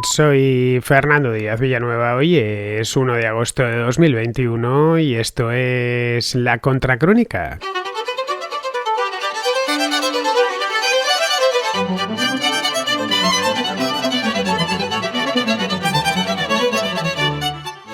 Soy Fernando Díaz Villanueva. Hoy es 1 de agosto de 2021 y esto es La Contracrónica.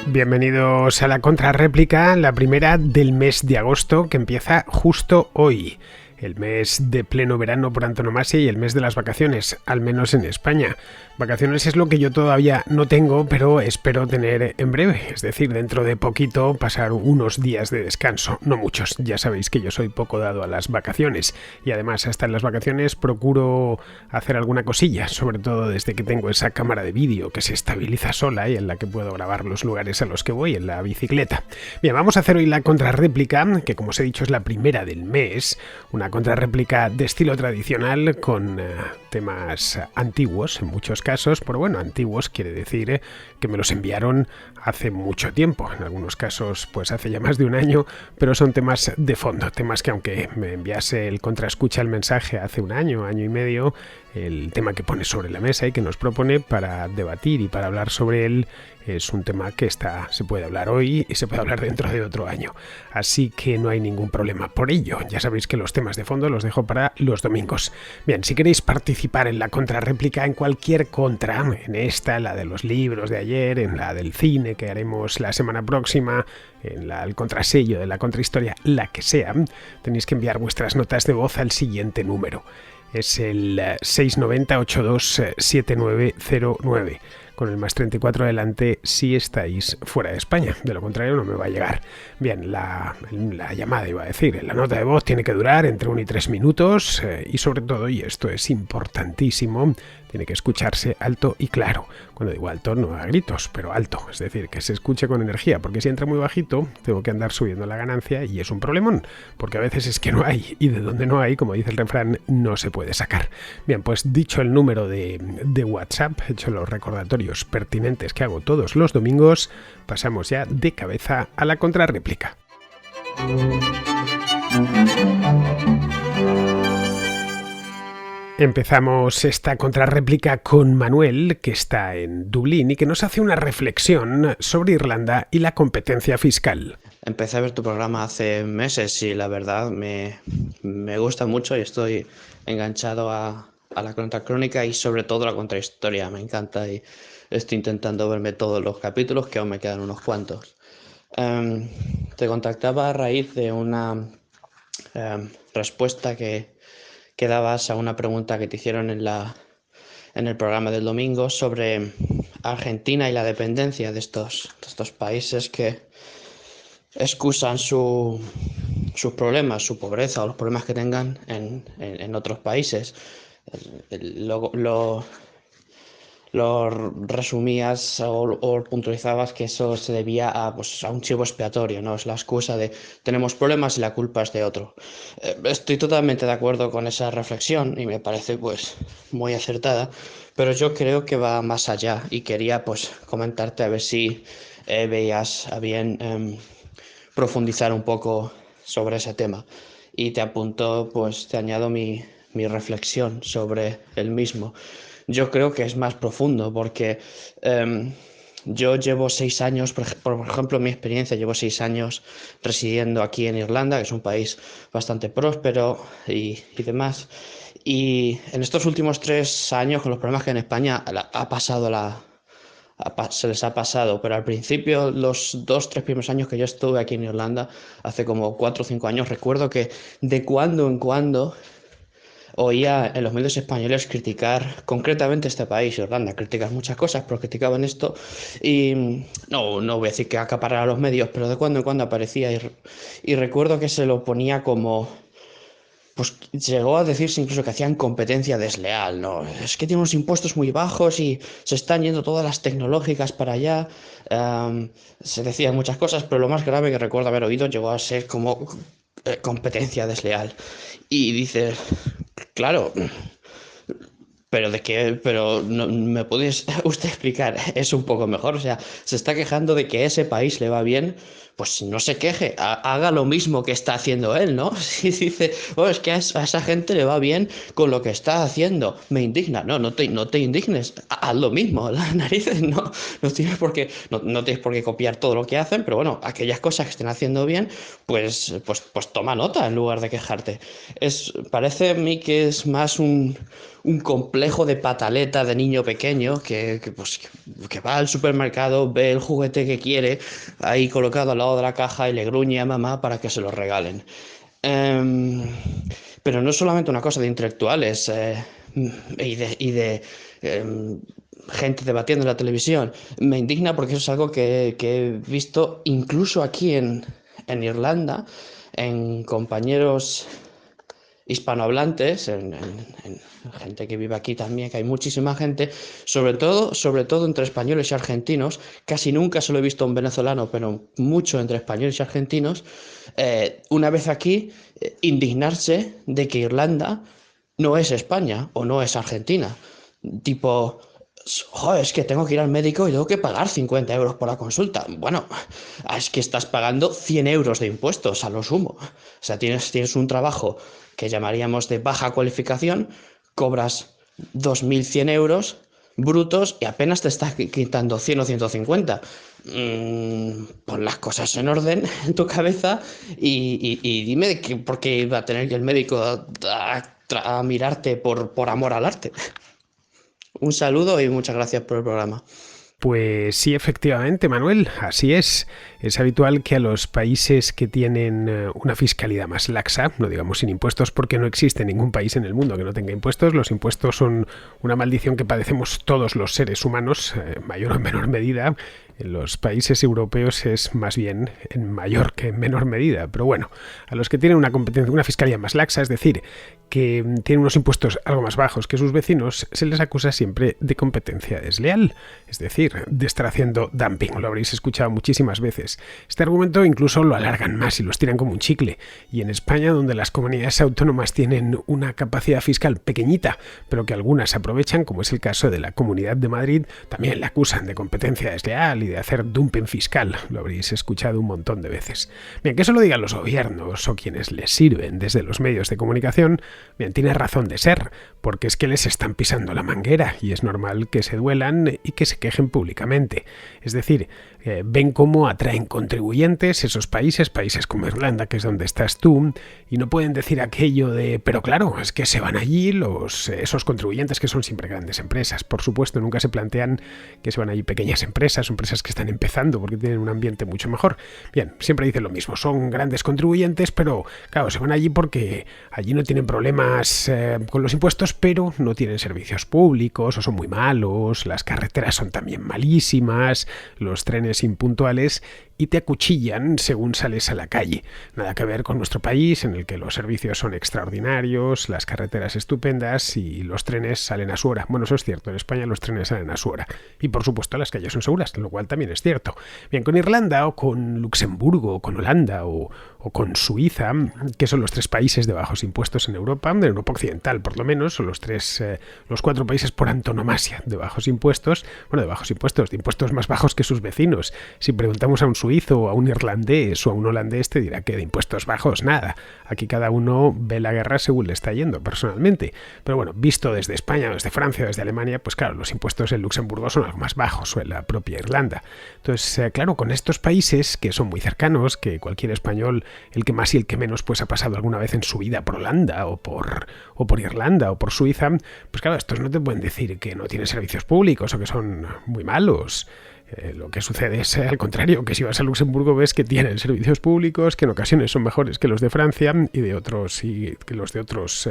Bienvenidos a la contrarréplica, la primera del mes de agosto, que empieza justo hoy. El mes de pleno verano por antonomasia y el mes de las vacaciones, al menos en España. Vacaciones es lo que yo todavía no tengo, pero espero tener en breve, es decir, dentro de poquito pasar unos días de descanso, no muchos. Ya sabéis que yo soy poco dado a las vacaciones y además hasta en las vacaciones procuro hacer alguna cosilla, sobre todo desde que tengo esa cámara de vídeo que se estabiliza sola y en la que puedo grabar los lugares a los que voy en la bicicleta. Bien, vamos a hacer hoy la contrarréplica, que como os he dicho es la primera del mes, una contrarréplica de estilo tradicional con temas antiguos en muchos casos, pero bueno, antiguos quiere decir que me los enviaron hace mucho tiempo, en algunos casos pues hace ya más de un año, pero son temas de fondo, temas que aunque me enviase el contraescucha el mensaje hace un año, año y medio, el tema que pone sobre la mesa y que nos propone para debatir y para hablar sobre él es un tema que se puede hablar hoy y se puede hablar dentro de otro año. Así que no hay ningún problema por ello. Ya sabéis que los temas de fondo los dejo para los domingos. Bien, si queréis participar en la contrarréplica, en cualquier contra, en esta, la de los libros de ayer, en la del cine que haremos la semana próxima, en el contrasello de la contrahistoria, la que sea, tenéis que enviar vuestras notas de voz al siguiente número. Es el 690-827909. Con el más 34 adelante si estáis fuera de España. De lo contrario no me va a llegar. Bien, la llamada iba a decir, la nota de voz tiene que durar entre 1 y 3 minutos y sobre todo, y esto es importantísimo, tiene que escucharse alto y claro. Cuando digo alto no a gritos, pero alto, es decir, que se escuche con energía, porque si entra muy bajito tengo que andar subiendo la ganancia y es un problemón, porque a veces es que no hay y de donde no hay, como dice el refrán, no se puede sacar. Bien, pues dicho el número de WhatsApp, hecho los recordatorios pertinentes que hago todos los domingos, pasamos ya de cabeza a la contrarréplica. Empezamos esta contrarréplica con Manuel, que está en Dublín y que nos hace una reflexión sobre Irlanda y la competencia fiscal. Empecé a ver tu programa hace meses y la verdad me gusta mucho y estoy enganchado a la contracrónica y sobre todo a la contrahistoria. Me encanta y estoy intentando verme todos los capítulos, que aún me quedan unos cuantos. Te contactaba a raíz de una respuesta que dabas a una pregunta que te hicieron en el programa del domingo sobre Argentina y la dependencia de estos países que excusan sus problemas, su pobreza o los problemas que tengan en otros países. Lo resumías o puntualizabas que eso se debía a un chivo expiatorio, ¿no? Es la excusa de tenemos problemas y la culpa es de otro. Estoy totalmente de acuerdo con esa reflexión y me parece muy acertada, pero yo creo que va más allá y quería comentarte a ver si veías a bien profundizar un poco sobre ese tema. Y te añado mi reflexión sobre el mismo. Yo creo que es más profundo porque yo llevo 6 años, por ejemplo, en mi experiencia, llevo 6 años residiendo aquí en Irlanda, que es un país bastante próspero y demás. Y en estos últimos 3 años, con los problemas que en España se les ha pasado, pero al principio, los 2-3 primeros años que yo estuve aquí en Irlanda, hace como 4 o 5 años, recuerdo que de cuando en cuando oía en los medios españoles criticar concretamente este país, Irlanda, criticar muchas cosas, pero criticaban esto y no voy a decir que acaparara los medios, pero de cuando en cuando aparecía y recuerdo que se lo ponía como... llegó a decirse incluso que hacían competencia desleal, ¿no? Es que tienen unos impuestos muy bajos y se están yendo todas las tecnológicas para allá. Se decían muchas cosas, pero lo más grave que recuerdo haber oído llegó a ser como competencia desleal. Y dices, claro, Pero de qué, pero no, ¿me podéis usted explicar eso un poco mejor? O sea, se está quejando de que a ese país le va bien, pues no se queje, haga lo mismo que está haciendo él, ¿no? Si dice, oh, es que a esa gente le va bien con lo que está haciendo, me indigna. No, no te indignes, haz lo mismo, las narices, no tienes por qué, no tienes por qué copiar todo lo que hacen, pero bueno, aquellas cosas que estén haciendo bien, pues toma nota en lugar de quejarte. Parece a mí que es más un complejo de pataleta de niño pequeño que va al supermercado, ve el juguete que quiere ahí colocado al lado de la caja y le gruñe a mamá para que se lo regalen. Em, pero no es solamente una cosa de intelectuales y de gente debatiendo en la televisión. Me indigna porque eso es algo que he visto incluso aquí en Irlanda, en compañeros hispanohablantes, en gente que vive aquí también, que hay muchísima gente, sobre todo entre españoles y argentinos. Casi nunca se lo he visto a un venezolano, pero mucho entre españoles y argentinos. Una vez aquí, indignarse de que Irlanda no es España o no es Argentina. Tipo, joder, es que tengo que ir al médico y tengo que pagar 50 euros por la consulta. Bueno, es que estás pagando 100 euros de impuestos a lo sumo. O sea, tienes un trabajo que llamaríamos de baja cualificación, cobras 2.100 euros brutos y apenas te estás quitando 100 o 150. Pon las cosas en orden en tu cabeza y dime por qué va a tener que el médico a mirarte por amor al arte. Un saludo y muchas gracias por el programa. Pues sí, efectivamente, Manuel, así es. Es habitual que a los países que tienen una fiscalidad más laxa, no digamos sin impuestos, porque no existe ningún país en el mundo que no tenga impuestos. Los impuestos son una maldición que padecemos todos los seres humanos, en mayor o en menor medida. En los países europeos es más bien en mayor que en menor medida. Pero bueno, a los que tienen una fiscalía más laxa, es decir, que tienen unos impuestos algo más bajos que sus vecinos, se les acusa siempre de competencia desleal, es decir, de estar haciendo dumping. Lo habréis escuchado muchísimas veces. Este argumento incluso lo alargan más y lo estiran como un chicle. Y en España, donde las comunidades autónomas tienen una capacidad fiscal pequeñita, pero que algunas aprovechan, como es el caso de la Comunidad de Madrid, también le acusan de competencia desleal y de hacer dumping fiscal. Lo habréis escuchado un montón de veces. Bien, que eso lo digan los gobiernos o quienes les sirven desde los medios de comunicación, bien, tiene razón de ser, porque es que les están pisando la manguera y es normal que se duelan y que se quejen públicamente. Es decir, ven cómo atraen contribuyentes esos países como Irlanda, que es donde estás tú, y no pueden decir aquello de, pero claro, es que se van allí esos contribuyentes que son siempre grandes empresas. Por supuesto, nunca se plantean que se van allí pequeñas empresas que están empezando porque tienen un ambiente mucho mejor. Bien, siempre dicen lo mismo, son grandes contribuyentes, pero claro, se van allí porque allí no tienen problemas con los impuestos, pero no tienen servicios públicos o son muy malos, las carreteras son también malísimas, los trenes impuntuales, y te acuchillan según sales a la calle. Nada que ver con nuestro país, en el que los servicios son extraordinarios, las carreteras estupendas y los trenes salen a su hora. Bueno, eso es cierto, en España los trenes salen a su hora. Y por supuesto las calles son seguras, lo cual también es cierto. Bien, con Irlanda o con Luxemburgo o con Holanda o con Suiza, que son los 3 países de bajos impuestos en Europa occidental por lo menos, son los 4 países por antonomasia de bajos impuestos, de impuestos más bajos que sus vecinos. Si preguntamos a un suizo o a un irlandés o a un holandés, te dirá que de impuestos bajos nada. Aquí cada uno ve la guerra según le está yendo personalmente. Pero bueno, visto desde España, desde Francia, desde Alemania, pues claro, los impuestos en Luxemburgo son algo más bajos o en la propia Irlanda. Entonces, claro, con estos países que son muy cercanos, que cualquier español, el que más y el que menos, pues ha pasado alguna vez en su vida por Holanda o por Irlanda o por Suiza, pues claro, estos no te pueden decir que no tienen servicios públicos o que son muy malos. Lo que sucede es al contrario, que si vas a Luxemburgo ves que tienen servicios públicos, que en ocasiones son mejores que los de Francia y que los de otros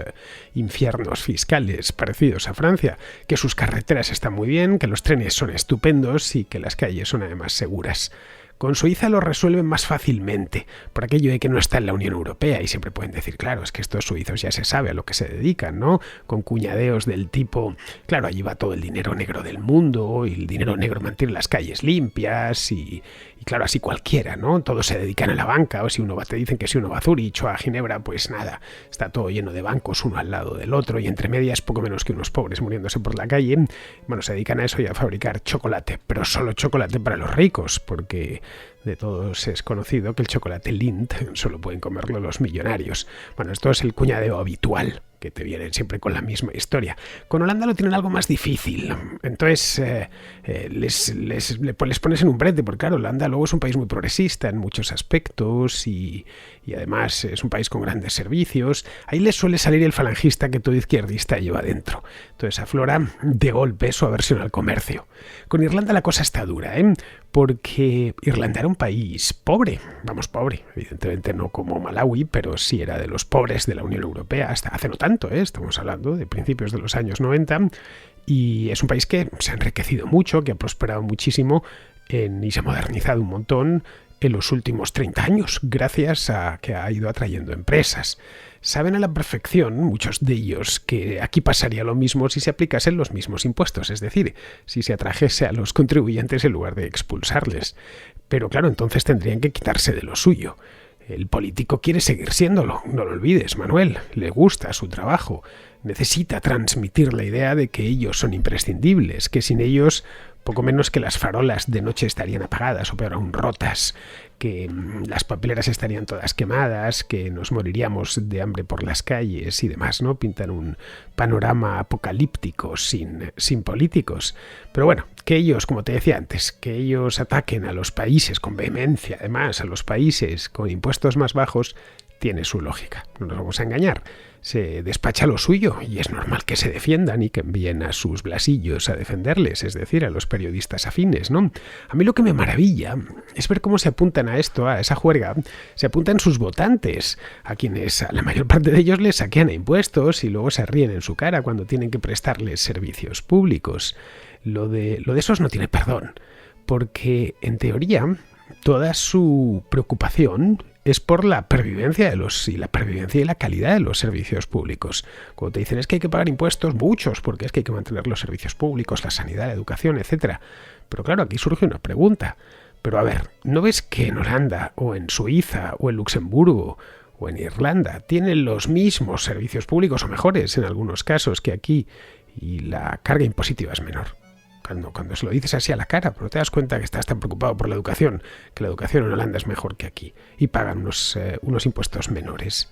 infiernos fiscales parecidos a Francia, que sus carreteras están muy bien, que los trenes son estupendos y que las calles son además seguras. Con Suiza lo resuelven más fácilmente, por aquello de que no está en la Unión Europea y siempre pueden decir, claro, es que estos suizos ya se sabe a lo que se dedican, ¿no? Con cuñadeos del tipo, claro, allí va todo el dinero negro del mundo y el dinero negro mantiene las calles limpias y claro, así cualquiera, ¿no? Todos se dedican a la banca, o si uno va, te dicen que si uno va a Zurich o a Ginebra, pues nada, está todo lleno de bancos uno al lado del otro y entre medias poco menos que unos pobres muriéndose por la calle. Bueno, se dedican a eso y a fabricar chocolate, pero solo chocolate para los ricos, porque de todos es conocido que el chocolate Lindt solo pueden comerlo los millonarios. Bueno, esto es el cuñadeo habitual, que te vienen siempre con la misma historia. Con Holanda lo tienen algo más difícil. Entonces les pones en un brete, porque claro, Holanda luego es un país muy progresista en muchos aspectos y además es un país con grandes servicios. Ahí les suele salir el falangista que todo izquierdista lleva dentro. Entonces aflora de golpe su aversión al comercio. Con Irlanda la cosa está dura, porque Irlanda era un país pobre, vamos, pobre, evidentemente no como Malawi, pero sí era de los pobres de la Unión Europea, hasta hace no tanto, estamos hablando de principios de los años 90, y es un país que se ha enriquecido mucho, que ha prosperado muchísimo y se ha modernizado un montón en los últimos 30 años, gracias a que ha ido atrayendo empresas. Saben a la perfección, muchos de ellos, que aquí pasaría lo mismo si se aplicasen los mismos impuestos, es decir, si se atrajese a los contribuyentes en lugar de expulsarles. Pero claro, entonces tendrían que quitarse de lo suyo. El político quiere seguir siéndolo, no lo olvides, Manuel, le gusta su trabajo, necesita transmitir la idea de que ellos son imprescindibles, que sin ellos poco menos que las farolas de noche estarían apagadas o peor aún rotas, que las papeleras estarían todas quemadas, que nos moriríamos de hambre por las calles y demás, ¿no? Pintan un panorama apocalíptico sin políticos. Pero bueno, que ellos, como te decía antes, que ellos ataquen a los países con vehemencia, además a los países con impuestos más bajos, tiene su lógica, no nos vamos a engañar. Se despacha lo suyo y es normal que se defiendan y que envíen a sus blasillos a defenderles, es decir, a los periodistas afines, ¿no? A mí lo que me maravilla es ver cómo se apuntan a esto, a esa juerga, se apuntan sus votantes, a quienes a la mayor parte de ellos les saquean a impuestos y luego se ríen en su cara cuando tienen que prestarles servicios públicos. Lo de esos no tiene perdón, porque en teoría toda su preocupación es por la pervivencia y la calidad de los servicios públicos. Cuando te dicen es que hay que pagar impuestos, muchos, porque es que hay que mantener los servicios públicos, la sanidad, la educación, etcétera. Pero claro, aquí surge una pregunta. Pero a ver, ¿no ves que en Holanda o en Suiza o en Luxemburgo o en Irlanda tienen los mismos servicios públicos o mejores en algunos casos que aquí y la carga impositiva es menor? Cuando se lo dices así a la cara, pero te das cuenta que estás tan preocupado por la educación, que la educación en Holanda es mejor que aquí y pagan unos impuestos menores.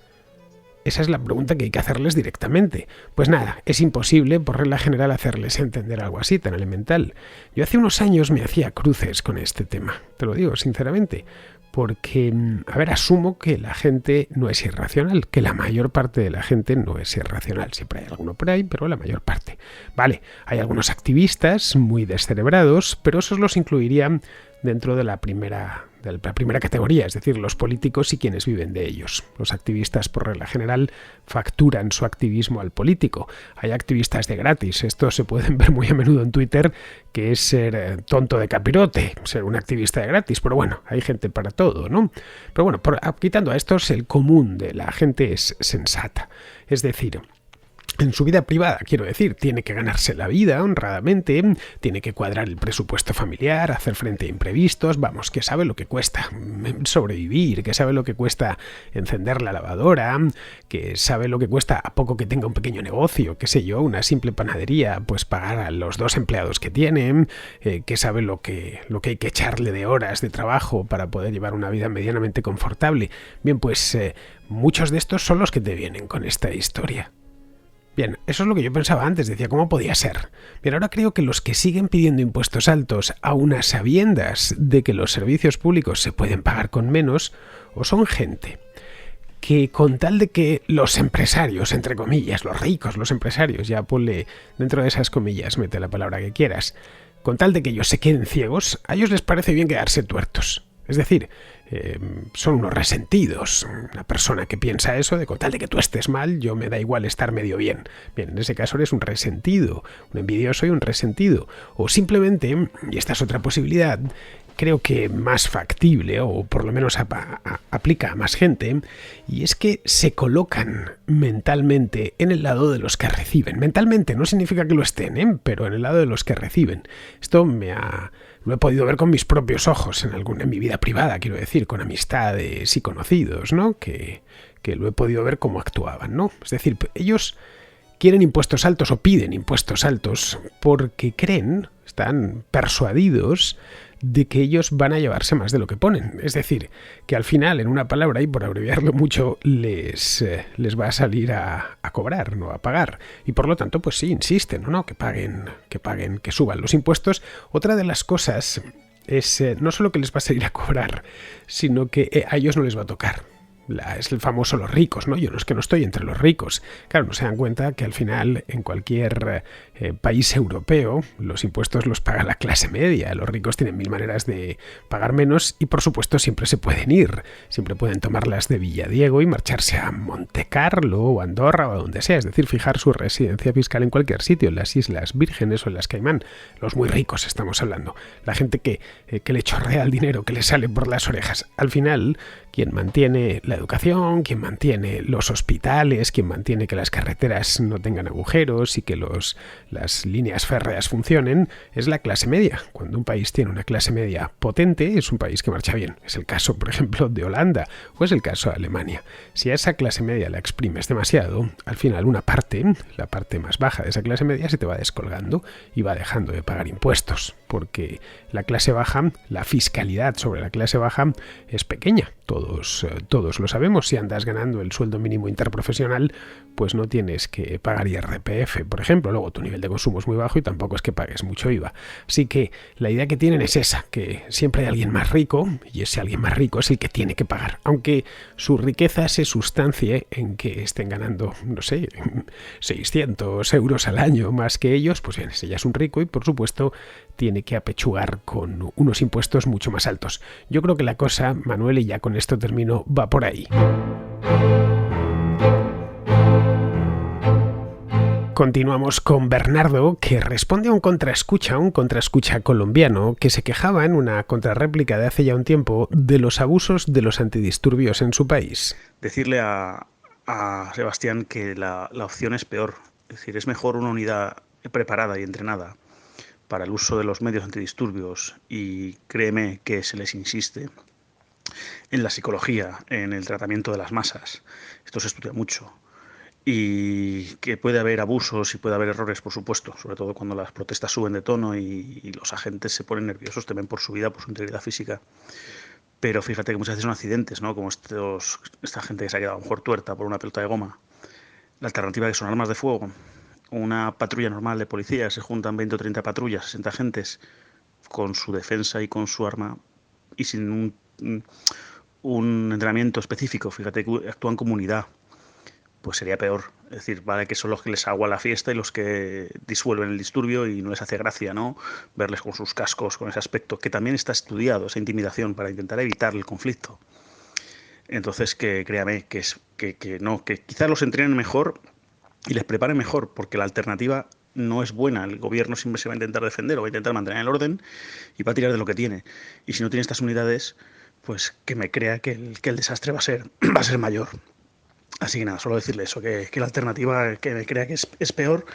Esa es la pregunta que hay que hacerles directamente. Pues nada, es imposible por regla general hacerles entender algo así tan elemental. Yo hace unos años me hacía cruces con este tema, te lo digo sinceramente, porque, a ver, asumo que la gente no es irracional, que la mayor parte de la gente no es irracional. Siempre hay alguno por ahí, pero la mayor parte. Vale, hay algunos activistas muy descerebrados, pero esos los incluiría dentro de la primera categoría, es decir, los políticos y quienes viven de ellos. Los activistas, por regla general, facturan su activismo al político. Hay activistas de gratis, estos se pueden ver muy a menudo en Twitter, que es ser tonto de capirote, ser un activista de gratis, pero bueno, hay gente para todo, ¿no? Pero bueno, quitando a estos, el común de la gente es sensata, es decir, en su vida privada, quiero decir, tiene que ganarse la vida honradamente, tiene que cuadrar el presupuesto familiar, hacer frente a imprevistos, vamos, que sabe lo que cuesta sobrevivir, que sabe lo que cuesta encender la lavadora, que sabe lo que cuesta a poco que tenga un pequeño negocio, qué sé yo, una simple panadería, pues pagar a los 2 empleados que tiene, que sabe lo que hay que echarle de horas de trabajo para poder llevar una vida medianamente confortable. Bien, pues muchos de estos son los que te vienen con esta historia. Bien, eso es lo que yo pensaba antes, decía, ¿cómo podía ser? Pero ahora creo que los que siguen pidiendo impuestos altos a unas sabiendas de que los servicios públicos se pueden pagar con menos, o son gente que con tal de que los empresarios, entre comillas, los ricos, los empresarios, ya ponle dentro de esas comillas, mete la palabra que quieras, con tal de que ellos se queden ciegos, a ellos les parece bien quedarse tuertos. Es decir, son unos resentidos. Una persona que piensa eso, de con tal de que tú estés mal, yo me da igual estar medio bien. Bien, en ese caso eres un resentido, un envidioso y un resentido. O simplemente, y esta es otra posibilidad, creo que más factible, o por lo menos aplica a más gente, y es que se colocan mentalmente en el lado de los que reciben. Mentalmente no significa que lo estén, pero en el lado de los que reciben. Esto lo he podido ver con mis propios ojos en mi vida privada, quiero decir, con amistades y conocidos, ¿no? Que lo he podido ver cómo actuaban, ¿no? Es decir, ellos quieren impuestos altos o piden impuestos altos porque creen, están persuadidos de que ellos van a llevarse más de lo que ponen. Es decir, que al final, en una palabra, y por abreviarlo mucho, les va a salir a cobrar, no a pagar. Y por lo tanto, pues sí, insisten, ¿no? Que paguen, que suban los impuestos. Otra de las cosas es no solo que les va a salir a cobrar, sino que a ellos no les va a tocar. Es el famoso los ricos, ¿no? Yo no es que no estoy entre los ricos. Claro, no se dan cuenta que al final en cualquier país europeo los impuestos los paga la clase media. Los ricos tienen mil maneras de pagar menos y por supuesto siempre se pueden ir. Siempre pueden tomarlas de Villadiego y marcharse a Montecarlo o Andorra o a donde sea. Es decir, fijar su residencia fiscal en cualquier sitio, en las Islas Vírgenes o en las Caimán. Los muy ricos estamos hablando. La gente que le chorrea el dinero, que le sale por las orejas. Al final, quien mantiene la educación, quien mantiene los hospitales, quien mantiene que las carreteras no tengan agujeros y que las líneas férreas funcionen, es la clase media. Cuando un país tiene una clase media potente, es un país que marcha bien. Es el caso, por ejemplo, de Holanda o es el caso de Alemania. Si a esa clase media la exprimes demasiado, al final una parte, la parte más baja de esa clase media, se te va descolgando y va dejando de pagar impuestos, porque la clase baja, la fiscalidad sobre la clase baja es pequeña. Todos lo sabemos. Si andas ganando el sueldo mínimo interprofesional, pues no tienes que pagar IRPF, por ejemplo. Luego tu nivel de consumo es muy bajo y tampoco es que pagues mucho IVA. Así que la idea que tienen es esa, que siempre hay alguien más rico y ese alguien más rico es el que tiene que pagar. Aunque su riqueza se sustancie en que estén ganando, no sé, 600 euros al año más que ellos, pues bien, ese ya es un rico y por supuesto tiene que apechugar con unos impuestos mucho más altos. Yo creo que la cosa, Manuel, y ya con esto termino, va por ahí. Continuamos con Bernardo, que responde a un contraescucha colombiano que se quejaba en una contrarréplica de hace ya un tiempo de los abusos de los antidisturbios en su país. Decirle a Sebastián que la opción es peor. Es decir, es mejor una unidad preparada y entrenada para el uso de los medios antidisturbios, y créeme que se les insiste en la psicología, en el tratamiento de las masas. Esto se estudia mucho. Y que puede haber abusos y puede haber errores, por supuesto, sobre todo cuando las protestas suben de tono y los agentes se ponen nerviosos, temen por su vida, por su integridad física. Pero fíjate que muchas veces son accidentes, ¿no? Como esta gente que se ha quedado a lo mejor tuerta por una pelota de goma. La alternativa, que son armas de fuego. Una patrulla normal de policía, se juntan 20 o 30 patrullas, 60 agentes, con su defensa y con su arma y sin un entrenamiento específico. Fíjate que actúan como unidad. Pues sería peor. Es decir, vale que son los que les agua la fiesta y los que disuelven el disturbio y no les hace gracia, ¿no?, verles con sus cascos, con ese aspecto, que también está estudiado, esa intimidación, para intentar evitar el conflicto. Entonces, que créame, que quizás los entrenen mejor y les preparen mejor, porque la alternativa no es buena. El gobierno siempre se va a intentar defender o va a intentar mantener el orden y va a tirar de lo que tiene. Y si no tiene estas unidades, pues que me crea que el desastre va a ser mayor. Así que nada, solo decirle eso, que la alternativa, que me crea que es peor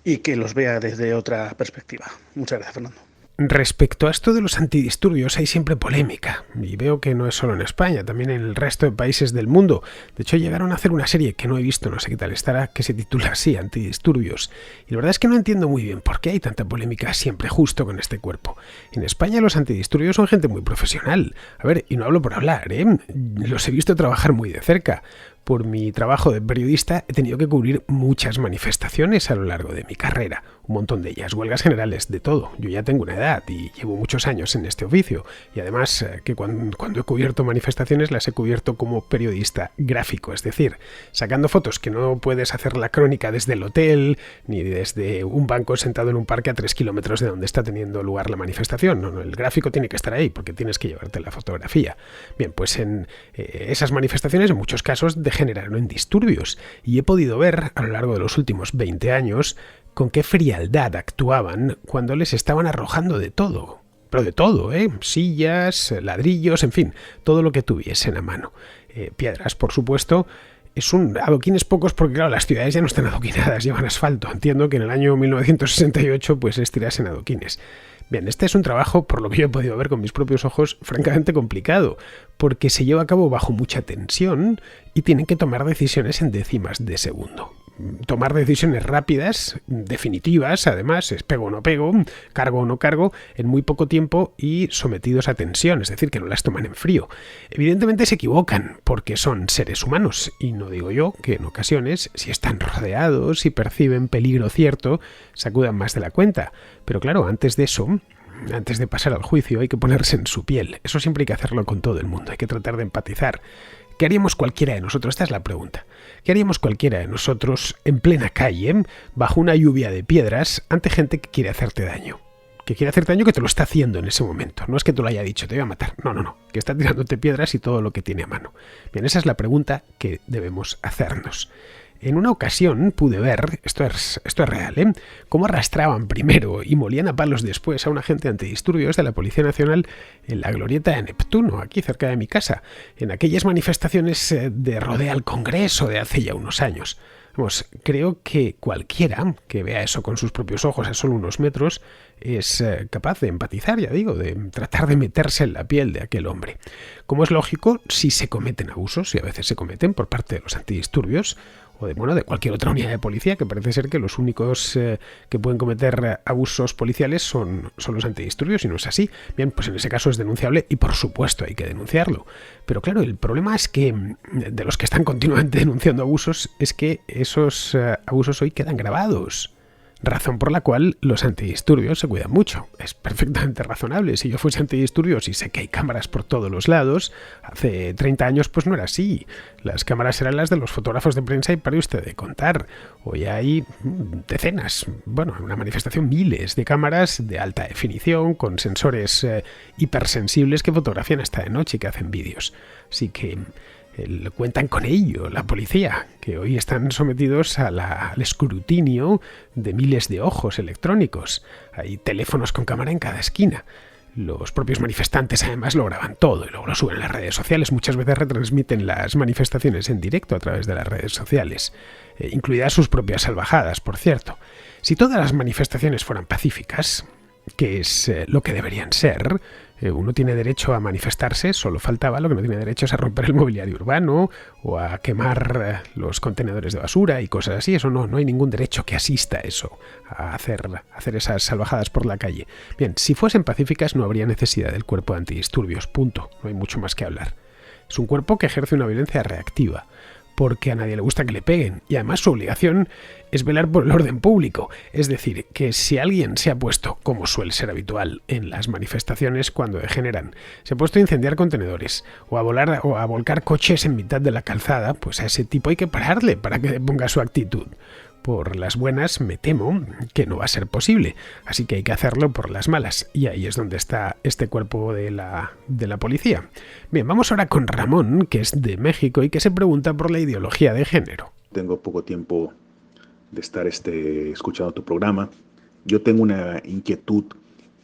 y que los vea desde otra perspectiva. Muchas gracias, Fernando. Respecto a esto de los antidisturbios hay siempre polémica, y veo que no es solo en España, también en el resto de países del mundo. De hecho, llegaron a hacer una serie que no he visto, no sé qué tal estará, que se titula así, Antidisturbios. Y la verdad es que no entiendo muy bien por qué hay tanta polémica siempre justo con este cuerpo. En España los antidisturbios son gente muy profesional. A ver, y no hablo por hablar, los he visto trabajar muy de cerca. por mi trabajo de periodista he tenido que cubrir muchas manifestaciones a lo largo de mi carrera, un montón de ellas, huelgas generales, de todo. Yo ya tengo una edad y llevo muchos años en este oficio y además que cuando he cubierto manifestaciones las he cubierto como periodista gráfico, es decir, sacando fotos que no puedes hacer la crónica desde el hotel ni desde un banco sentado en un parque a 3 kilómetros de donde está teniendo lugar la manifestación. No, el gráfico tiene que estar ahí porque tienes que llevarte la fotografía. Bien, pues en esas manifestaciones en muchos casos degeneraron en disturbios y he podido ver a lo largo de los últimos 20 años con qué frialdad actuaban cuando les estaban arrojando de todo. Pero de todo, sillas, ladrillos, en fin, todo lo que tuviesen a mano. Piedras, por supuesto. Adoquines pocos porque, claro, las ciudades ya no están adoquinadas, llevan asfalto. Entiendo que en el año 1968 pues les tirasen adoquines. Bien, este es un trabajo, por lo que yo he podido ver con mis propios ojos, francamente complicado, porque se lleva a cabo bajo mucha tensión y tienen que tomar decisiones en décimas de segundo. Tomar decisiones rápidas, definitivas, además, es pego o no pego, cargo o no cargo, en muy poco tiempo y sometidos a tensión, es decir, que no las toman en frío. Evidentemente se equivocan, porque son seres humanos, y no digo yo que en ocasiones, si están rodeados y perciben peligro cierto, sacudan más de la cuenta. Pero claro, antes de eso, antes de pasar al juicio, hay que ponerse en su piel. Eso siempre hay que hacerlo con todo el mundo, hay que tratar de empatizar. ¿Qué haríamos cualquiera de nosotros? Esta es la pregunta. ¿Qué haríamos cualquiera de nosotros en plena calle, bajo una lluvia de piedras, ante gente que quiere hacerte daño? Que quiere hacerte daño, que te lo está haciendo en ese momento. No es que te lo haya dicho, te voy a matar. No. Que está tirándote piedras y todo lo que tiene a mano. Bien, esa es la pregunta que debemos hacernos. En una ocasión pude ver, esto es real, cómo arrastraban primero y molían a palos después a un agente antidisturbios de la Policía Nacional en la glorieta de Neptuno, aquí cerca de mi casa, en aquellas manifestaciones de rodea al Congreso de hace ya unos años. Vamos, creo que cualquiera que vea eso con sus propios ojos a solo unos metros es capaz de empatizar, ya digo, de tratar de meterse en la piel de aquel hombre. Como es lógico, si se cometen abusos, y a veces se cometen por parte de los antidisturbios, o de cualquier otra unidad de policía, que parece ser que los únicos que pueden cometer abusos policiales son los antidisturbios, y no es así. Bien, pues en ese caso es denunciable y por supuesto hay que denunciarlo. Pero claro, el problema es que de los que están continuamente denunciando abusos es que esos abusos hoy quedan grabados. Razón por la cual los antidisturbios se cuidan mucho. Es perfectamente razonable. Si yo fuese antidisturbios y sé que hay cámaras por todos los lados, hace 30 años pues no era así. Las cámaras eran las de los fotógrafos de prensa y pare usted de contar. Hoy hay decenas, en una manifestación miles de cámaras de alta definición con sensores hipersensibles que fotografían hasta de noche y que hacen vídeos. Así que cuentan con ello la policía, que hoy están sometidos al escrutinio de miles de ojos electrónicos. Hay teléfonos con cámara en cada esquina. Los propios manifestantes además lo graban todo y luego lo suben a las redes sociales. Muchas veces retransmiten las manifestaciones en directo a través de las redes sociales, incluidas sus propias salvajadas, por cierto. Si todas las manifestaciones fueran pacíficas, que es lo que deberían ser, uno tiene derecho a manifestarse, solo faltaba, lo que no tiene derecho es a romper el mobiliario urbano o a quemar los contenedores de basura y cosas así. Eso no hay ningún derecho que asista a eso, a hacer esas salvajadas por la calle. Bien, si fuesen pacíficas no habría necesidad del cuerpo de antidisturbios, punto, no hay mucho más que hablar. Es un cuerpo que ejerce una violencia reactiva, porque a nadie le gusta que le peguen, y además su obligación es velar por el orden público. Es decir, que si alguien se ha puesto, como suele ser habitual en las manifestaciones cuando degeneran, se ha puesto a incendiar contenedores o a volcar coches en mitad de la calzada, pues a ese tipo hay que pararle para que ponga su actitud. Por las buenas me temo que no va a ser posible, así que hay que hacerlo por las malas, y ahí es donde está este cuerpo de la policía. Bien, vamos ahora con Ramón, que es de México y que se pregunta por la ideología de género. Tengo poco tiempo de estar escuchando tu programa. Yo tengo una inquietud.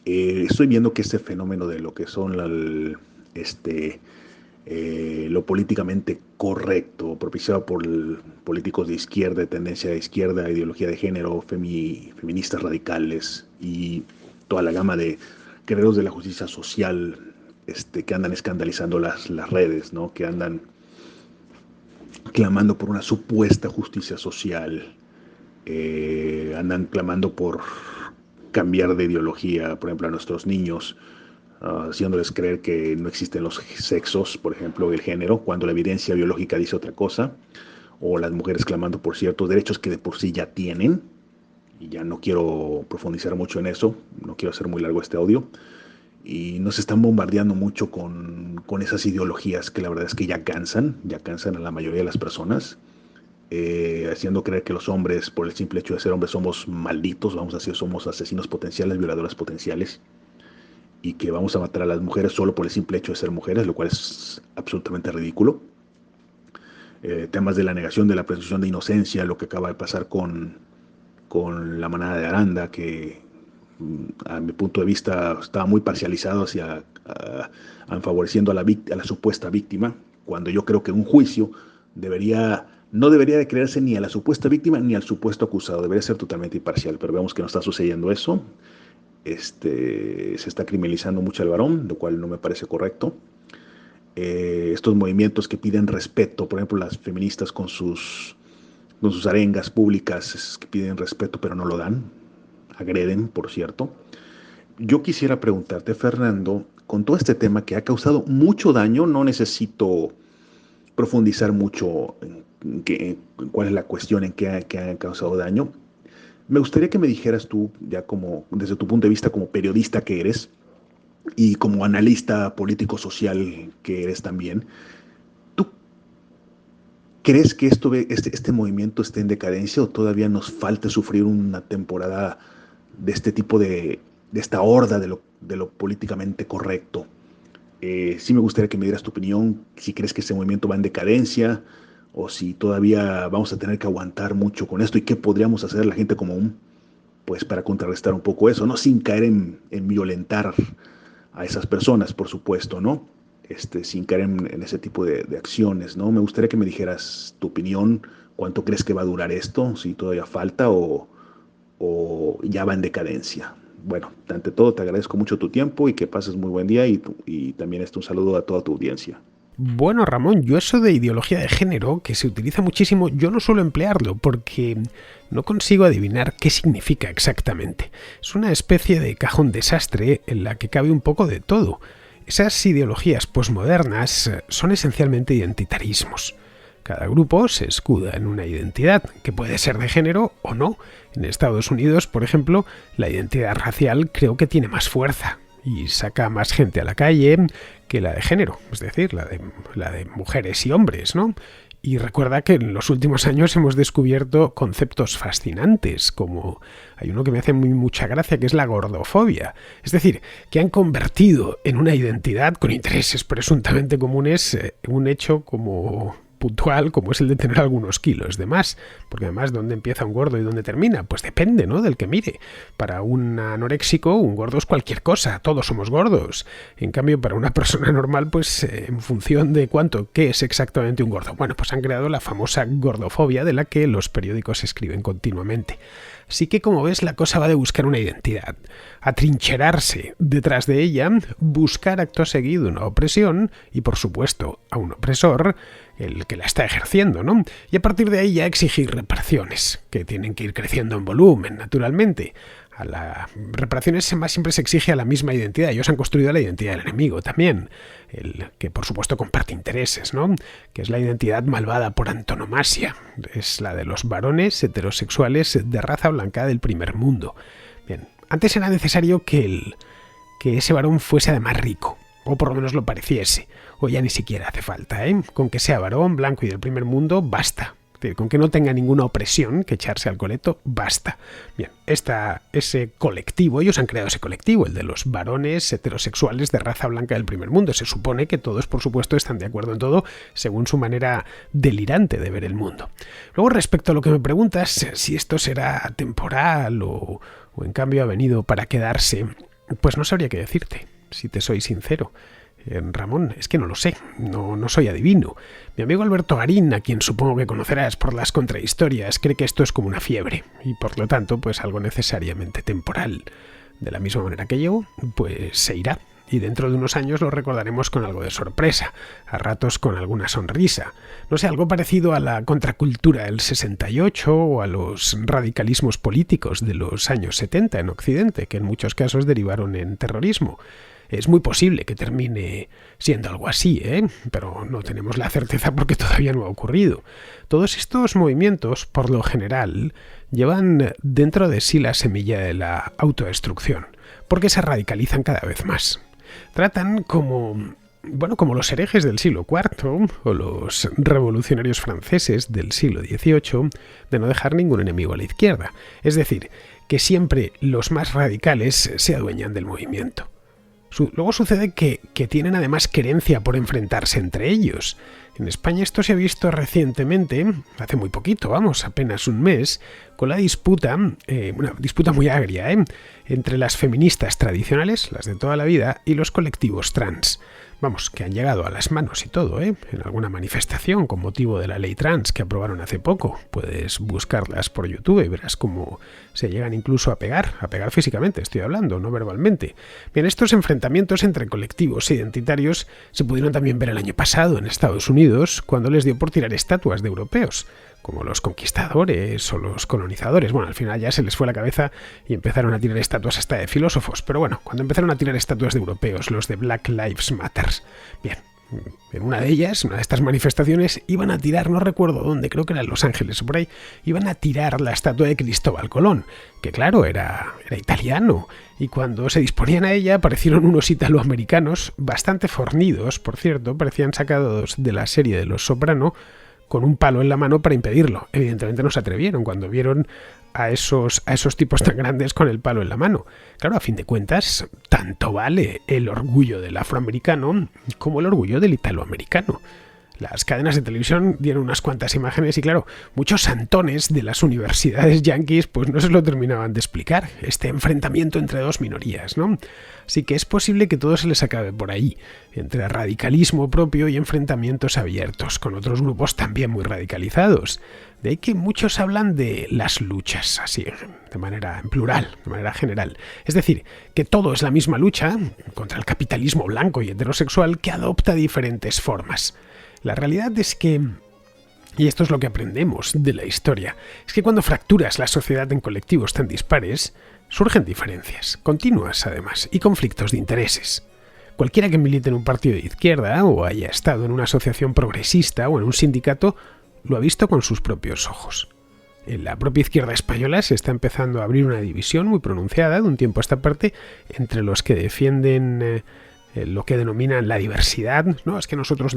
Estoy viendo que este fenómeno de lo que son lo políticamente correcto, propiciado por políticos de izquierda, de tendencia de izquierda, ideología de género, feministas radicales y toda la gama de guerreros de la justicia social que andan escandalizando las redes, ¿no? Que andan clamando por una supuesta justicia social, andan clamando por cambiar de ideología, por ejemplo, a nuestros niños, haciéndoles creer que no existen los sexos, por ejemplo, el género, cuando la evidencia biológica dice otra cosa, o las mujeres clamando por ciertos derechos que de por sí ya tienen, y ya no quiero profundizar mucho en eso, no quiero hacer muy largo este audio, y nos están bombardeando mucho con esas ideologías que la verdad es que ya cansan a la mayoría de las personas, haciendo creer que los hombres, por el simple hecho de ser hombres, somos malditos, vamos a decir, somos asesinos potenciales, violadores potenciales, y que vamos a matar a las mujeres solo por el simple hecho de ser mujeres, lo cual es absolutamente ridículo. Temas de la negación de la presunción de inocencia, lo que acaba de pasar con la manada de Aranda, que a mi punto de vista estaba muy parcializado hacia favoreciendo a la supuesta víctima, cuando yo creo que un juicio no debería de creerse ni a la supuesta víctima ni al supuesto acusado, debería ser totalmente imparcial, pero vemos que no está sucediendo eso. Se está criminalizando mucho al varón, lo cual no me parece correcto. Estos movimientos que piden respeto, por ejemplo las feministas con sus arengas públicas que piden respeto pero no lo dan, agreden, por cierto. Yo quisiera preguntarte, Fernando, con todo este tema que ha causado mucho daño, no necesito profundizar mucho en cuál es la cuestión en que ha causado daño. Me gustaría que me dijeras tú, ya como desde tu punto de vista como periodista que eres y como analista político-social que eres también, ¿tú crees que este movimiento esté en decadencia o todavía nos falta sufrir una temporada de este tipo de esta horda de lo políticamente correcto? Sí me gustaría que me dieras tu opinión, si crees que ese movimiento va en decadencia o si todavía vamos a tener que aguantar mucho con esto y qué podríamos hacer la gente común pues para contrarrestar un poco eso, no sin caer en violentar a esas personas, por supuesto, ¿no? Sin caer en ese tipo de acciones, ¿no? Me gustaría que me dijeras tu opinión, cuánto crees que va a durar esto, si todavía falta o ya va en decadencia. Bueno, ante todo te agradezco mucho tu tiempo y que pases muy buen día y también un saludo a toda tu audiencia. Bueno, Ramón, yo eso de ideología de género, que se utiliza muchísimo, yo no suelo emplearlo porque no consigo adivinar qué significa exactamente. Es una especie de cajón desastre en la que cabe un poco de todo. Esas ideologías posmodernas son esencialmente identitarismos. Cada grupo se escuda en una identidad, que puede ser de género o no. En Estados Unidos, por ejemplo, la identidad racial creo que tiene más fuerza y saca más gente a la calle que la de género, es decir, la de mujeres y hombres, ¿no? Y recuerda que en los últimos años hemos descubierto conceptos fascinantes, como hay uno que me hace mucha gracia, que es la gordofobia. Es decir, que han convertido en una identidad con intereses presuntamente comunes un hecho como puntual, como es el de tener algunos kilos de más, porque además ¿dónde empieza un gordo y dónde termina? Pues depende, ¿no?, del que mire. Para un anoréxico, un gordo es cualquier cosa, todos somos gordos. En cambio, para una persona normal, pues en función de qué es exactamente un gordo. Bueno, pues han creado la famosa gordofobia de la que los periódicos escriben continuamente. Así que, como ves, la cosa va de buscar una identidad, atrincherarse detrás de ella, buscar acto seguido una opresión y, por supuesto, a un opresor, el que la está ejerciendo, ¿no? Y a partir de ahí ya exigir reparaciones, que tienen que ir creciendo en volumen, naturalmente. A las reparaciones siempre se exige a la misma identidad. Ellos han construido la identidad del enemigo también, el que por supuesto comparte intereses, ¿no? Que es la identidad malvada por antonomasia. Es la de los varones heterosexuales de raza blanca del primer mundo. Bien, antes era necesario que ese varón fuese además rico, o por lo menos lo pareciese, o ya ni siquiera hace falta, ¿eh? Con que sea varón, blanco y del primer mundo, basta. Con que no tenga ninguna opresión que echarse al coleto, basta. Bien, ese colectivo, ellos han creado ese colectivo, el de los varones heterosexuales de raza blanca del primer mundo. Se supone que todos, por supuesto, están de acuerdo en todo, según su manera delirante de ver el mundo. Luego, respecto a lo que me preguntas, si esto será temporal o en cambio ha venido para quedarse, pues no sabría qué decirte, si te soy sincero. Ramón, es que no lo sé, no soy adivino. Mi amigo Alberto Garín, a quien supongo que conocerás por las contrahistorias, cree que esto es como una fiebre y por lo tanto pues algo necesariamente temporal. De la misma manera que yo, pues se irá y dentro de unos años lo recordaremos con algo de sorpresa, a ratos con alguna sonrisa. No sé, algo parecido a la contracultura del 68 o a los radicalismos políticos de los años 70 en Occidente, que en muchos casos derivaron en terrorismo. Es muy posible que termine siendo algo así, pero no tenemos la certeza porque todavía no ha ocurrido. Todos estos movimientos, por lo general, llevan dentro de sí la semilla de la autodestrucción, porque se radicalizan cada vez más. Tratan como los herejes del siglo IV o los revolucionarios franceses del siglo XVIII, de no dejar ningún enemigo a la izquierda. Es decir, que siempre los más radicales se adueñan del movimiento. Luego sucede que tienen además querencia por enfrentarse entre ellos. En España esto se ha visto recientemente, hace muy poquito, apenas un mes, con la disputa, una disputa muy agria, entre las feministas tradicionales, las de toda la vida, y los colectivos trans. Que han llegado a las manos y todo, en alguna manifestación con motivo de la ley trans que aprobaron hace poco. Puedes buscarlas por YouTube y verás cómo se llegan incluso a pegar físicamente, estoy hablando, no verbalmente. Bien, estos enfrentamientos entre colectivos identitarios se pudieron también ver el año pasado en Estados Unidos, cuando les dio por tirar estatuas de europeos, como los conquistadores o los colonizadores. Al final ya se les fue la cabeza y empezaron a tirar estatuas hasta de filósofos. Pero cuando empezaron a tirar estatuas de europeos, los de Black Lives Matter, bien, en una de ellas, una de estas manifestaciones, iban a tirar, no recuerdo dónde, creo que era en Los Ángeles o por ahí, iban a tirar la estatua de Cristóbal Colón, que claro, era italiano, y cuando se disponían a ella aparecieron unos italoamericanos, bastante fornidos, por cierto, parecían sacados de la serie de Los Soprano, con un palo en la mano para impedirlo. Evidentemente no se atrevieron cuando vieron a esos tipos tan grandes con el palo en la mano. Claro, a fin de cuentas, tanto vale el orgullo del afroamericano como el orgullo del italoamericano. Las cadenas de televisión dieron unas cuantas imágenes y claro, muchos santones de las universidades yanquis pues no se lo terminaban de explicar, este enfrentamiento entre dos minorías, ¿no? Así que es posible que todo se les acabe por ahí, entre radicalismo propio y enfrentamientos abiertos, con otros grupos también muy radicalizados. De ahí que muchos hablan de las luchas, así, de manera en plural, de manera general. Es decir, que todo es la misma lucha contra el capitalismo blanco y heterosexual que adopta diferentes formas. La realidad es que, y esto es lo que aprendemos de la historia, es que cuando fracturas la sociedad en colectivos tan dispares, surgen diferencias, continuas además, y conflictos de intereses. Cualquiera que milite en un partido de izquierda o haya estado en una asociación progresista o en un sindicato, lo ha visto con sus propios ojos. En la propia izquierda española se está empezando a abrir una división muy pronunciada de un tiempo a esta parte entre los que defienden lo que denominan la diversidad, ¿no? Es que nosotros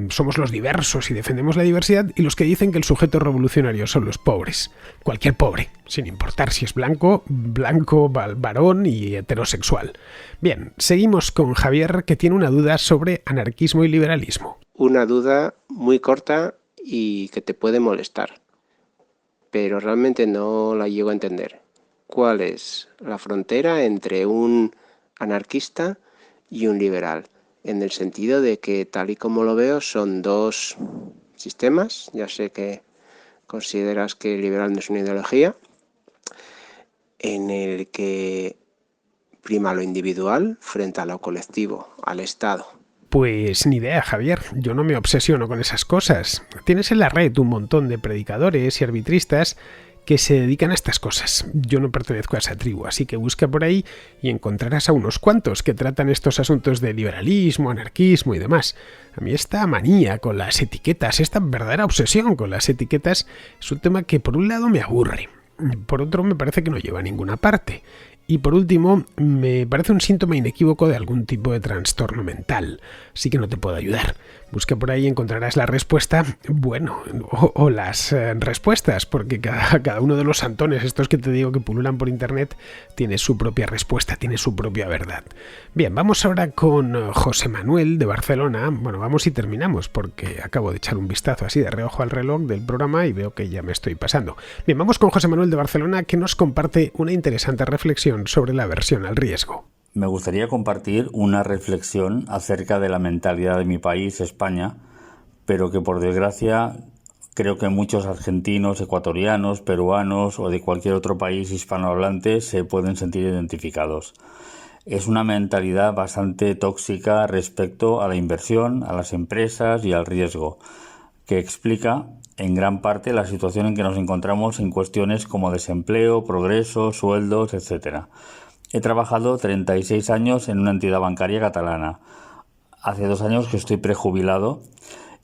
somos los diversos y defendemos la diversidad, y los que dicen que el sujeto revolucionario son los pobres, cualquier pobre, sin importar si es blanco, varón y heterosexual. Bien, seguimos con Javier, que tiene una duda sobre anarquismo y liberalismo. Una duda muy corta y que te puede molestar, pero realmente no la llego a entender. ¿Cuál es la frontera entre un anarquista y un liberal? En el sentido de que, tal y como lo veo, son dos sistemas. Ya sé que consideras que el liberal no es una ideología, en el que prima lo individual frente a lo colectivo, al Estado. Pues ni idea, Javier. Yo no me obsesiono con esas cosas. Tienes en la red un montón de predicadores y arbitristas que se dedican a estas cosas. Yo no pertenezco a esa tribu, así que busca por ahí y encontrarás a unos cuantos que tratan estos asuntos de liberalismo, anarquismo y demás. A mí esta manía con las etiquetas, esta verdadera obsesión con las etiquetas, es un tema que por un lado me aburre, por otro me parece que no lleva a ninguna parte. Y por último, me parece un síntoma inequívoco de algún tipo de trastorno mental, así que no te puedo ayudar. Busca por ahí y encontrarás la respuesta, o las respuestas, porque cada uno de los santones, estos que te digo que pululan por internet, tiene su propia respuesta, tiene su propia verdad. Bien, vamos ahora con José Manuel de Barcelona. Vamos y terminamos, porque acabo de echar un vistazo así de reojo al reloj del programa y veo que ya me estoy pasando. Bien, vamos con José Manuel de Barcelona, que nos comparte una interesante reflexión sobre la aversión al riesgo. Me gustaría compartir una reflexión acerca de la mentalidad de mi país, España, pero que por desgracia creo que muchos argentinos, ecuatorianos, peruanos o de cualquier otro país hispanohablante se pueden sentir identificados. Es una mentalidad bastante tóxica respecto a la inversión, a las empresas y al riesgo, que explica en gran parte la situación en que nos encontramos en cuestiones como desempleo, progreso, sueldos, etc. He trabajado 36 años en una entidad bancaria catalana. Hace 2 años que estoy prejubilado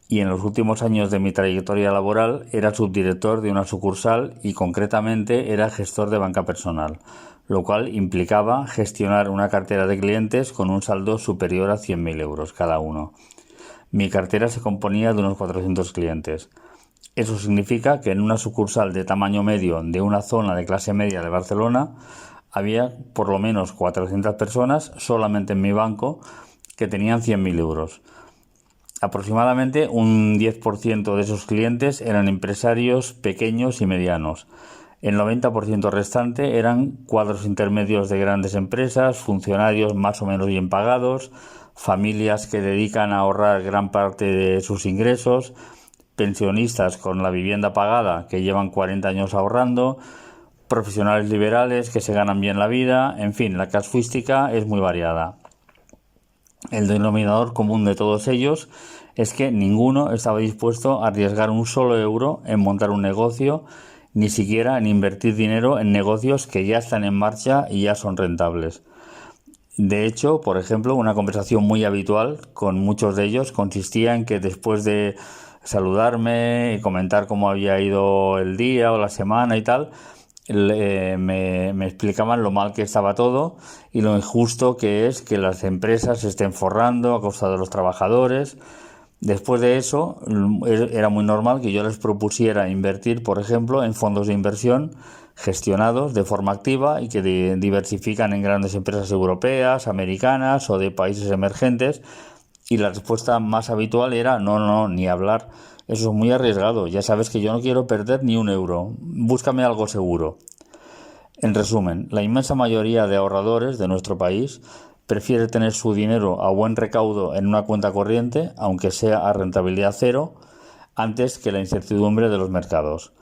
y en los últimos años de mi trayectoria laboral era subdirector de una sucursal y concretamente era gestor de banca personal, lo cual implicaba gestionar una cartera de clientes con un saldo superior a 100.000 euros cada uno. Mi cartera se componía de unos 400 clientes. Eso significa que en una sucursal de tamaño medio de una zona de clase media de Barcelona había por lo menos 400 personas solamente en mi banco que tenían 100.000 euros. Aproximadamente un 10% de esos clientes eran empresarios pequeños y medianos. El 90% restante eran cuadros intermedios de grandes empresas, funcionarios más o menos bien pagados, familias que dedican a ahorrar gran parte de sus ingresos, pensionistas con la vivienda pagada que llevan 40 años ahorrando, profesionales liberales que se ganan bien la vida, en fin, la casuística es muy variada. El denominador común de todos ellos es que ninguno estaba dispuesto a arriesgar un solo euro en montar un negocio, ni siquiera en invertir dinero en negocios que ya están en marcha y ya son rentables. De hecho, por ejemplo, una conversación muy habitual con muchos de ellos consistía en que después de saludarme y comentar cómo había ido el día o la semana y tal, me explicaban lo mal que estaba todo y lo injusto que es que las empresas se estén forrando a costa de los trabajadores. Después de eso, era muy normal que yo les propusiera invertir, por ejemplo, en fondos de inversión gestionados de forma activa y que diversifican en grandes empresas europeas, americanas o de países emergentes. Y la respuesta más habitual era no, ni hablar. Eso es muy arriesgado. Ya sabes que yo no quiero perder ni un euro. Búscame algo seguro. En resumen, la inmensa mayoría de ahorradores de nuestro país prefiere tener su dinero a buen recaudo en una cuenta corriente, aunque sea a rentabilidad cero, antes que la incertidumbre de los mercados.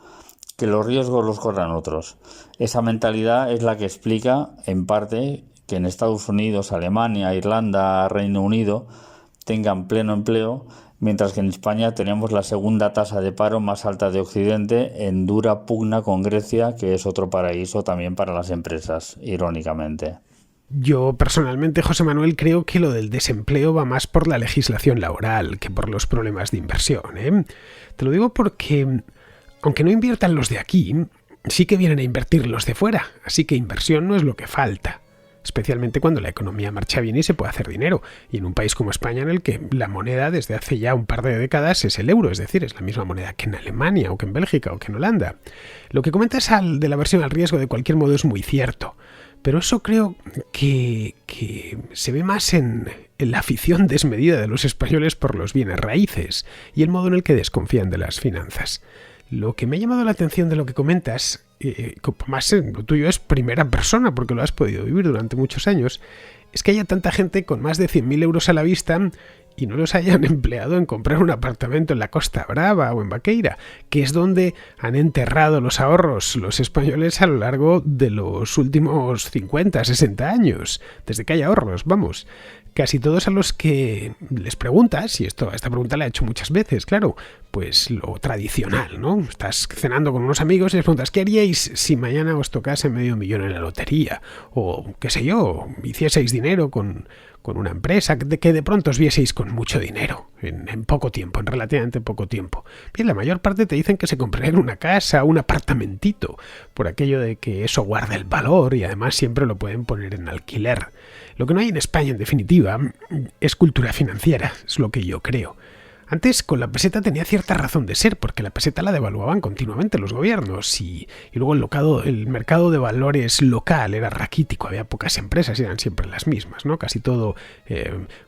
Que los riesgos los corran otros. Esa mentalidad es la que explica, en parte, que en Estados Unidos, Alemania, Irlanda, Reino Unido tengan pleno empleo, mientras que en España tenemos la segunda tasa de paro más alta de Occidente, en dura pugna con Grecia, que es otro paraíso también para las empresas, irónicamente. Yo personalmente, José Manuel, creo que lo del desempleo va más por la legislación laboral que por los problemas de inversión, ¿eh? Te lo digo porque, aunque no inviertan los de aquí, sí que vienen a invertir los de fuera, así que inversión no es lo que falta. Especialmente cuando la economía marcha bien y se puede hacer dinero, y en un país como España en el que la moneda desde hace ya un par de décadas es el euro, es decir, es la misma moneda que en Alemania o que en Bélgica o que en Holanda. Lo que comentas de la aversión al riesgo de cualquier modo es muy cierto, pero eso creo que se ve más en la afición desmedida de los españoles por los bienes raíces y el modo en el que desconfían de las finanzas. Lo que me ha llamado la atención de lo que comentas, más lo tuyo es primera persona porque lo has podido vivir durante muchos años, es que haya tanta gente con más de 100.000 euros a la vista y no los hayan empleado en comprar un apartamento en la Costa Brava o en Baqueira, que es donde han enterrado los ahorros los españoles a lo largo de los últimos 50, 60 años, desde que hay ahorros, vamos. Casi todos a los que les preguntas, y esta pregunta la he hecho muchas veces, claro, pues lo tradicional, ¿no? Estás cenando con unos amigos y les preguntas, ¿qué haríais si mañana os tocase $500.000 en la lotería? O, qué sé yo, hicieseis dinero con una empresa, que de pronto os vieseis con mucho dinero, en poco tiempo, en relativamente poco tiempo. Bien, la mayor parte te dicen que se comprarían una casa, un apartamentito, por aquello de que eso guarda el valor y además siempre lo pueden poner en alquiler. Lo que no hay en España, en definitiva, es cultura financiera, es lo que yo creo. Antes, con la peseta tenía cierta razón de ser, porque la peseta la devaluaban continuamente los gobiernos y luego el mercado de valores local era raquítico, había pocas empresas y eran siempre las mismas, ¿no? Casi todo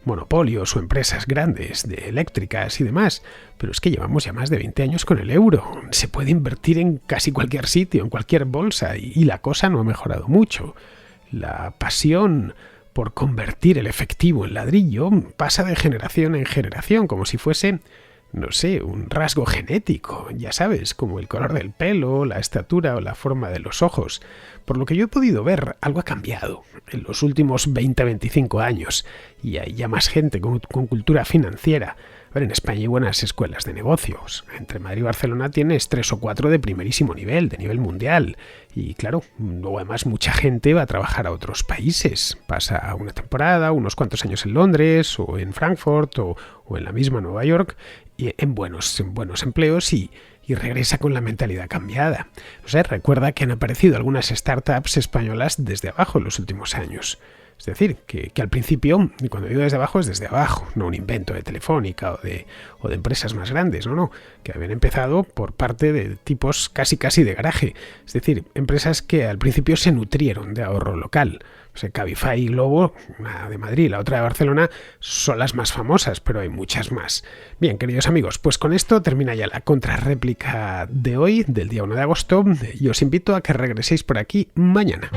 monopolios o empresas grandes de eléctricas y demás. Pero es que llevamos ya más de 20 años con el euro. Se puede invertir en casi cualquier sitio, en cualquier bolsa y la cosa no ha mejorado mucho. La pasión por convertir el efectivo en ladrillo pasa de generación en generación, como si fuese, no sé, un rasgo genético, ya sabes, como el color del pelo, la estatura o la forma de los ojos. Por lo que yo he podido ver, algo ha cambiado en los últimos 20-25 años y hay ya más gente con cultura financiera. A ver, en España hay buenas escuelas de negocios. Entre Madrid y Barcelona tienes 3 o 4 de primerísimo nivel, de nivel mundial. Y claro, luego además mucha gente va a trabajar a otros países. Pasa una temporada, unos cuantos años en Londres o en Frankfurt o en la misma Nueva York, y en buenos empleos y regresa con la mentalidad cambiada. No sé, recuerda que han aparecido algunas startups españolas desde abajo en los últimos años. Es decir, que al principio, y cuando digo desde abajo, es desde abajo, no un invento de Telefónica o de empresas más grandes, no, que habían empezado por parte de tipos casi de garaje. Es decir, empresas que al principio se nutrieron de ahorro local. O sea, Cabify y Glovo, una de Madrid y la otra de Barcelona, son las más famosas, pero hay muchas más. Bien, queridos amigos, pues con esto termina ya la contrarréplica de hoy, del día 1 de agosto, y os invito a que regreséis por aquí mañana.